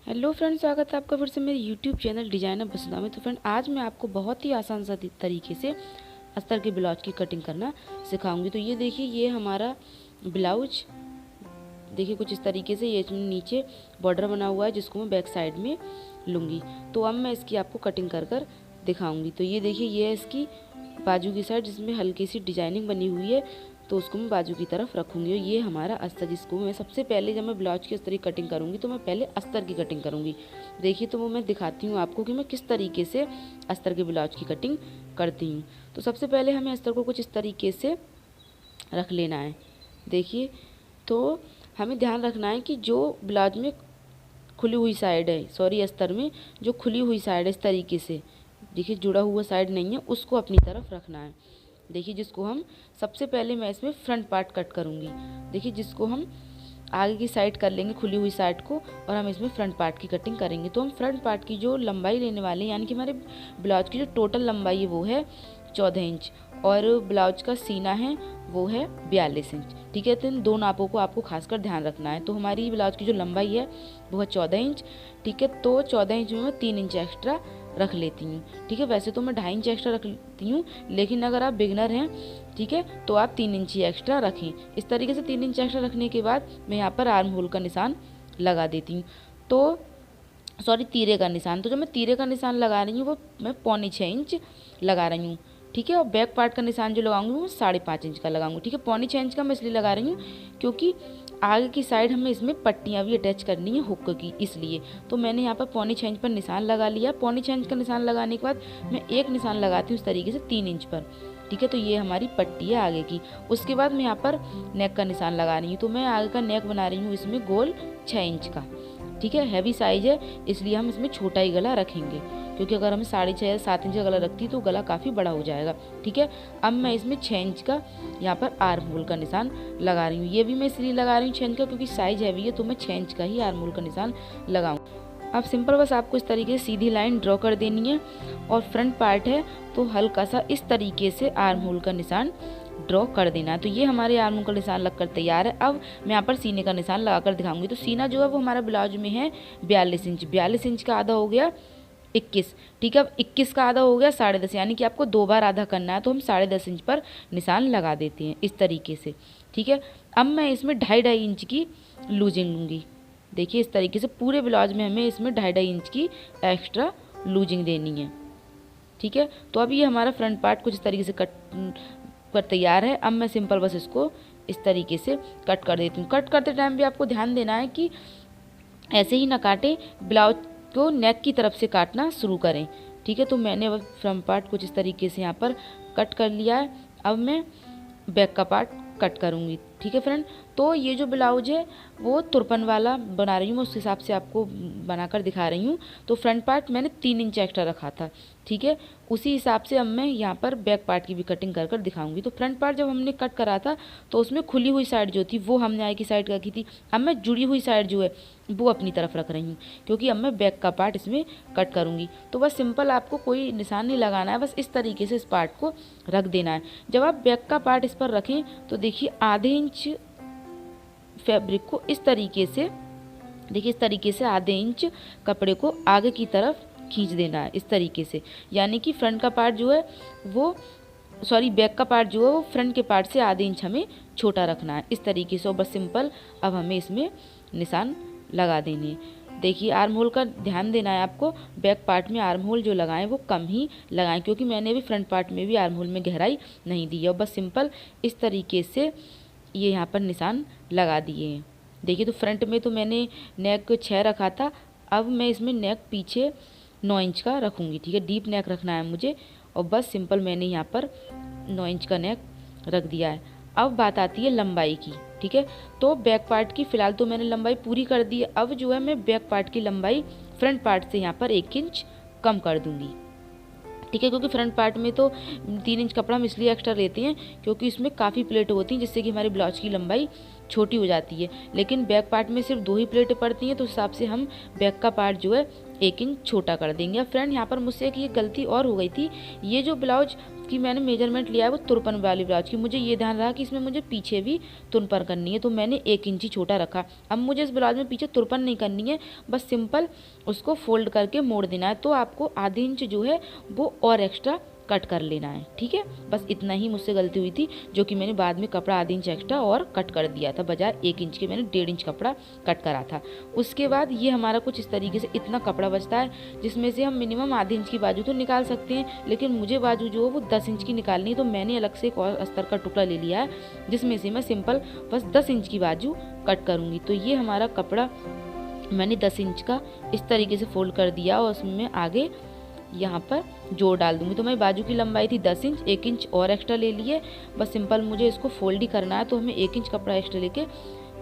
Hello friend, स्वागत है आपका फिर से मेरे यूट्यूब चैनल डिजाइनर वसुधा में। तो फ्रेंड, आज मैं आपको बहुत ही आसान सा तरीके से अस्तर के ब्लाउज की कटिंग करना सिखाऊंगी। तो ये देखिए, ये हमारा ब्लाउज देखिए कुछ इस तरीके से, ये नीचे बॉर्डर बना हुआ है जिसको मैं बैक साइड में लूँगी। तो अब मैं इसकी आपको कटिंग कर कर दिखाऊँगी। तो ये देखिए, ये है इसकी बाजू की साइड जिसमें हल्की सी डिजाइनिंग बनी हुई है, तो उसको मैं बाजू की तरफ रखूँगी। और ये हमारा अस्तर, जिसको मैं सबसे पहले जब मैं ब्लाउज की अस्तर की कटिंग करूँगी तो मैं पहले अस्तर की कटिंग करूँगी। देखिए, तो वो मैं दिखाती हूँ आपको कि मैं किस तरीके से अस्तर के ब्लाउज की कटिंग करती हूँ। तो सबसे पहले हमें अस्तर को कुछ इस तरीके से रख लेना है। देखिए, तो हमें ध्यान रखना है कि जो ब्लाउज में खुली हुई साइड है, सॉरी अस्तर में जो खुली हुई साइड है, इस तरीके से देखिए जुड़ा हुआ साइड नहीं है, उसको अपनी तरफ रखना है। देखिए, जिसको हम सबसे पहले मैं इसमें फ्रंट पार्ट कट करूँगी। देखिए, जिसको हम आगे की साइड कर लेंगे खुली हुई साइड को, और हम इसमें फ्रंट पार्ट की कटिंग करेंगे। तो हम फ्रंट पार्ट की जो लंबाई लेने वाले हैं, यानी कि हमारे ब्लाउज की जो टोटल लंबाई है वो है 14 इंच, और ब्लाउज का सीना है वो है 42 इंच। ठीक है, तो इन दो नापों को आपको खासकर ध्यान रखना है। तो हमारी ब्लाउज की जो लंबाई है वो है 14 इंच। ठीक है, तो 14 इंच में मैं 3 इंच एक्स्ट्रा रख लेती हूँ। ठीक है, वैसे तो मैं 2.5 इंच एक्स्ट्रा रख लेती हूँ, लेकिन अगर आप बिगनर हैं, ठीक है, तो आप 3 इंच ही एक्स्ट्रा रखें। इस तरीके से 3 इंच एक्स्ट्रा रखने के बाद मैं यहाँ पर आर्म होल का निशान लगा देती हूँ। तो सॉरी, तीरे का निशान। तो जो मैं तीरे का निशान लगा रही हूँ वो मैं 5.25 इंच लगा रही हूँ। ठीक है, और बैक पार्ट का निशान जो लगाऊंगी वो 5.5 इंच का लगाऊंगी। ठीक है, 5.25 इंच का मैं इसलिए लगा रही हूँ क्योंकि आगे की साइड हमें इसमें पट्टियाँ भी अटैच करनी है हुक की, इसलिए। तो मैंने यहाँ पर 5.25 इंच पर निशान लगा लिया। 5.25 इंच का निशान लगाने के बाद मैं एक निशान लगाती हूँ इस तरीके से 3 इंच पर। ठीक है, तो ये हमारी पट्टी है आगे की। उसके बाद मैं यहाँ पर नेक का निशान लगा रही हूँ। तो मैं आगे का नेक बना रही हूँ इसमें गोल 6 इंच का। ठीक है, हैवी साइज है इसलिए हम इसमें छोटा ही गला रखेंगे, क्योंकि अगर हमें 6.5 या 7 इंच का गला रखती तो गला काफ़ी बड़ा हो जाएगा। ठीक है, अब मैं इसमें 6 इंच का यहाँ पर आर्म होल का निशान लगा रही हूँ। ये भी मैं इसलिए लगा रही हूँ 6 इंच का क्योंकि साइज हैवी है, तो मैं 6 इंच का ही आर्म होल का निशान लगाऊँ। अब सिंपल बस आपको इस तरीके से सीधी लाइन ड्रॉ कर देनी है, और फ्रंट पार्ट है तो हल्का सा इस तरीके से आर्म होल का निशान ड्रॉ कर देना है। तो ये हमारे आर्म होल का निशान लगकर तैयार है। अब मैं यहाँ पर सीने का निशान लगाकर दिखाऊंगी। तो सीना जो है वो हमारा ब्लाउज में है 42 इंच। 42 इंच का आधा हो गया 21। ठीक है, अब 21 का आधा हो गया 10.5, यानी कि आपको 2 बार आधा करना है। तो हम 10.5 इंच पर निशान लगा देते हैं इस तरीके से। ठीक है, अब मैं इसमें 2.5 इंच की लूजिंग लूँगी। देखिए, इस तरीके से पूरे ब्लाउज में हमें इसमें 2.5 इंच की एक्स्ट्रा लूजिंग देनी है। ठीक है, तो अब ये हमारा फ्रंट पार्ट कुछ इस तरीके से कट कर तैयार है। अब मैं सिंपल बस इसको इस तरीके से कट कर देती हूँ। कट करते टाइम भी आपको ध्यान देना है कि ऐसे ही ना काटें, ब्लाउज को नेक की तरफ से काटना शुरू करें। ठीक है, तो मैंने अब फ्रंट पार्ट कुछ इस तरीके से यहाँ पर कट कर लिया है। अब मैं बैक का पार्ट कट करूँगी। ठीक है फ्रेंड, तो ये जो ब्लाउज है वो 53 वाला बना रही हूँ, मैं उस हिसाब से आपको बनाकर दिखा रही हूँ। तो फ्रंट पार्ट मैंने 3 इंच एक्स्ट्रा रखा था। ठीक है, उसी हिसाब से अब मैं यहाँ पर बैक पार्ट की भी कटिंग कर कर दिखाऊंगी। तो फ्रंट पार्ट जब हमने कट करा था तो उसमें खुली हुई साइड जो थी वो हमने आगे की साइड रखी थी। अब मैं जुड़ी हुई साइड जो है वो अपनी तरफ रख रही हूँ, क्योंकि अब मैं बैक का पार्ट इसमें कट करूँगी। तो बस सिंपल, आपको कोई निशान नहीं लगाना है, बस इस तरीके से इस पार्ट को रख देना है। जब आप बैक का पार्ट इस पर रखें तो देखिए आधे इंच फैब्रिक को इस तरीके से, देखिए इस तरीके से आधे इंच कपड़े को आगे की तरफ खींच देना है इस तरीके से। यानी कि फ्रंट का पार्ट जो है वो, सॉरी, बैक का पार्ट जो है वो फ्रंट के पार्ट से आधे इंच हमें छोटा रखना है इस तरीके से। और बस सिंपल अब हमें इसमें निशान लगा देने हैं। देखिए, आर्म होल का ध्यान देना है आपको। बैक पार्ट में आर्म होल जो लगाएं वो कम ही लगाएं, क्योंकि मैंने भी फ्रंट पार्ट में भी आर्म होल में गहराई नहीं दी है। और बस सिंपल इस तरीके से ये यहाँ पर निशान लगा दिए हैं। देखिए, तो फ्रंट में तो मैंने नेक 6 रखा था, अब मैं इसमें नेक पीछे 9 इंच का रखूँगी। ठीक है, डीप नेक रखना है मुझे, और बस सिंपल मैंने यहाँ पर 9 इंच का नेक रख दिया है। अब बात आती है लंबाई की। ठीक है, तो बैक पार्ट की फ़िलहाल तो मैंने लंबाई पूरी कर दी है। अब जो है मैं बैक पार्ट की लंबाई फ्रंट पार्ट से यहाँ पर 1 इंच कम कर दूँगी। ठीक है, क्योंकि फ्रंट पार्ट में तो 3 इंच कपड़ा हम इसलिए एक्स्ट्रा लेते हैं क्योंकि इसमें काफ़ी प्लेट होती हैं, जिससे कि हमारी ब्लाउज की लंबाई छोटी हो जाती है। लेकिन बैक पार्ट में सिर्फ 2 ही प्लेटें पड़ती हैं, तो उस हिसाब से हम बैक का पार्ट जो है 1 इंच छोटा कर देंगे। अब फ्रेंड, यहाँ पर मुझसे एक ये गलती और हो गई थी। ये जो ब्लाउज की मैंने मेजरमेंट लिया है वो तुरपन वाली ब्लाउज की। मुझे ये ध्यान रहा कि इसमें मुझे पीछे भी तुरपन करनी है, तो मैंने 1 इंची छोटा रखा। अब मुझे इस ब्लाउज में पीछे तुरपन नहीं करनी है, बस सिंपल उसको फोल्ड करके मोड़ देना है। तो आपको आधे इंच जो है वो और एक्स्ट्रा कट कर लेना है, ठीक है। बस इतना ही मुझसे गलती हुई थी, जो कि मैंने बाद में कपड़ा आधे इंच एक्स्ट्रा और कट कर दिया था। बजाय 1 इंच के मैंने 1.5 इंच कपड़ा कट करा था। उसके बाद ये हमारा कुछ इस तरीके से इतना कपड़ा बचता है, जिसमें से हम मिनिमम आधे इंच की बाजू तो निकाल सकते हैं, लेकिन मुझे बाजू जो है वो 10 इंच की निकालनी है। तो मैंने अलग से एक और अस्तर का टुकड़ा ले लिया है, जिसमें से मैं सिंपल बस 10 इंच की बाजू कट करूँगी। तो ये हमारा कपड़ा मैंने 10 इंच का इस तरीके से फोल्ड कर दिया और उसमें आगे यहाँ पर जोड़ डाल दूंगी। तो मेरी बाजू की लंबाई थी 10 इंच, 1 इंच और एक्स्ट्रा ले लिए। बस सिंपल मुझे इसको फोल्ड ही करना है, तो हमें 1 इंच कपड़ा एक्स्ट्रा लेके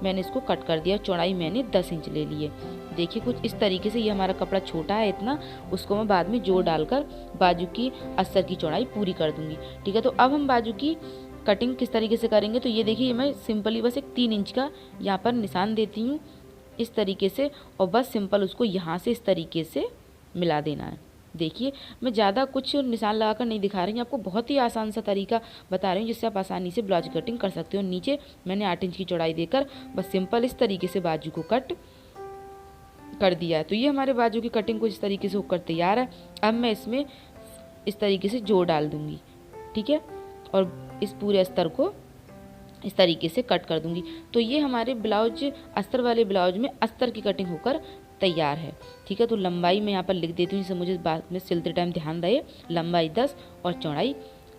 मैंने इसको कट कर दिया। चौड़ाई मैंने 10 इंच ले लिए। देखिए कुछ इस तरीके से, ये हमारा कपड़ा छोटा है इतना, उसको मैं बाद में जोड़ डालकर बाजू की अस्तर की चौड़ाई पूरी कर दूंगी, ठीक है। तो अब हम बाजू की कटिंग किस तरीके से करेंगे, तो ये देखिए मैं सिंपली बस एक 3 इंच का यहाँ पर निशान देती हूँ इस तरीके से, और बस सिंपल उसको यहाँ से इस तरीके से मिला देना है। देखिए मैं ज़्यादा कुछ निशान लगाकर नहीं दिखा रही हूँ आपको, बहुत ही आसान सा तरीका बता रही हूँ जिससे आप आसानी से ब्लाउज कटिंग कर सकते हो। नीचे मैंने 8 इंच की चौड़ाई देकर बस सिंपल इस तरीके से बाजू को कट कर दिया है। तो ये हमारे बाजू की कटिंग कुछ इस तरीके से होकर तैयार है। अब मैं इसमें इस तरीके से जोड़ डाल दूँगी, ठीक है, और इस पूरे अस्तर को इस तरीके से कट कर दूंगी। तो ये हमारे ब्लाउज अस्तर वाले ब्लाउज में अस्तर की कटिंग होकर तैयार है, ठीक है। तो लंबाई मैं यहाँ पर लिख देती हूँ, जिससे मुझे बाद में सिलते टाइम ध्यान रहे। लंबाई 10 और चौड़ाई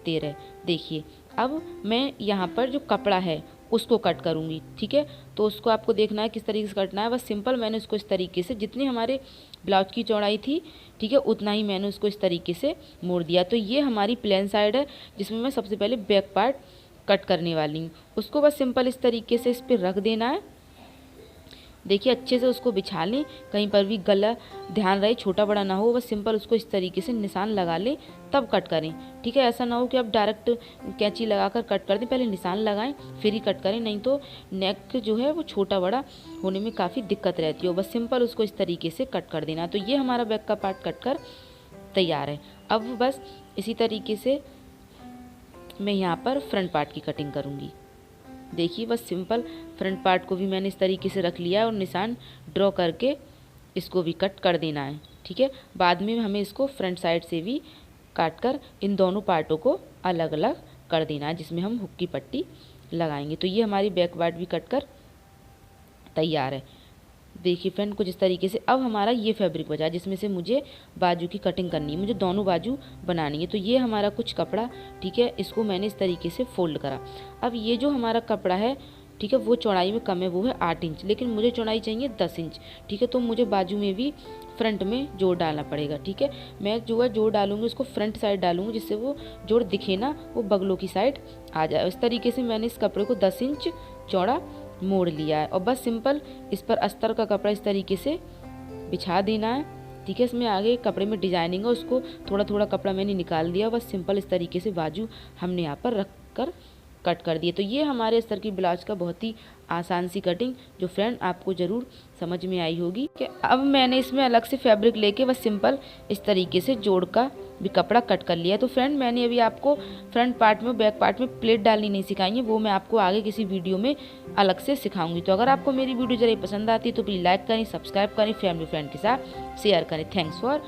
13। देखिए अब मैं यहाँ पर जो कपड़ा है उसको कट करूँगी, ठीक है। तो उसको आपको देखना है किस तरीके से कटना है। बस सिंपल मैंने उसको इस तरीके से, जितनी हमारे ब्लाउज की चौड़ाई थी, ठीक है, उतना ही मैंने उसको इस तरीके से मोड़ दिया। तो ये हमारी प्लेन साइड है, जिसमें मैं सबसे पहले बैक पार्ट कट करने वाली हूँ। उसको बस सिंपल इस तरीके से इस पर रख देना है। देखिए अच्छे से उसको बिछा लें, कहीं पर भी गला ध्यान रहे छोटा बड़ा ना हो। बस सिंपल उसको इस तरीके से निशान लगा लें, तब कट करें, ठीक है। ऐसा ना हो कि आप डायरेक्ट कैंची लगाकर कट कर दें, पहले निशान लगाएं फिर ही कट करें, नहीं तो नेक जो है वो छोटा बड़ा होने में काफ़ी दिक्कत रहती है। बस सिंपल उसको इस तरीके से कट कर देना। तो ये हमारा बैक का पार्ट कट कर तैयार है। अब बस इसी तरीके से मैं यहाँ पर फ्रंट पार्ट की कटिंग करूँगी। देखिए बस सिंपल फ्रंट पार्ट को भी मैंने इस तरीके से रख लिया है और निशान ड्रॉ करके इसको भी कट कर देना है, ठीक है। बाद में हमें इसको फ्रंट साइड से भी काट कर इन दोनों पार्टों को अलग अलग कर देना है, जिसमें हम हुक की पट्टी लगाएंगे। तो ये हमारी बैक पार्ट भी कट कर तैयार है। देखिए फ्रेंड कुछ इस तरीके से। अब हमारा ये फैब्रिक बचा, जिसमें से मुझे बाजू की कटिंग करनी है, मुझे दोनों बाजू बनानी है। तो ये हमारा कुछ कपड़ा, ठीक है, इसको मैंने इस तरीके से फोल्ड करा। अब ये जो हमारा कपड़ा है, ठीक है, वो चौड़ाई में कम है, वो है 8 इंच, लेकिन मुझे चौड़ाई चाहिए 10 इंच, ठीक है। तो मुझे बाजू में भी फ्रंट में जोड़ डालना पड़ेगा, ठीक है। मैं जो है जोड़ डालूंगी उसको फ्रंट साइड डालूंगी, जिससे वो जोड़ दिखे ना, वो बगलों की साइड आ जाए। इस तरीके से मैंने इस कपड़े को 10 इंच चौड़ा मोड़ लिया है और बस सिंपल इस पर अस्तर का कपड़ा इस तरीके से बिछा देना है, ठीक है। इसमें आगे कपड़े में डिजाइनिंग है, उसको थोड़ा थोड़ा कपड़ा मैंने निकाल दिया। बस सिंपल इस तरीके से बाजू हमने यहाँ पर रख कर कट कर दिए। तो ये हमारे अस्तर की ब्लाउज का बहुत ही आसान सी कटिंग, जो फ्रेंड आपको ज़रूर समझ में आई होगी। कि अब मैंने इसमें अलग से फैब्रिक लेके बस सिंपल इस तरीके से जोड़ का भी कपड़ा कट कर लिया। तो फ्रेंड मैंने अभी आपको फ्रंट पार्ट में बैक पार्ट में प्लेट डालनी नहीं सिखाई है, वो मैं आपको आगे किसी वीडियो में अलग से सिखाऊंगी। तो अगर आपको मेरी वीडियो ज़रा पसंद आती है तो प्लीज़ लाइक करें, सब्सक्राइब करें, फैमिली फ्रेंड के साथ शेयर करें। Thanks for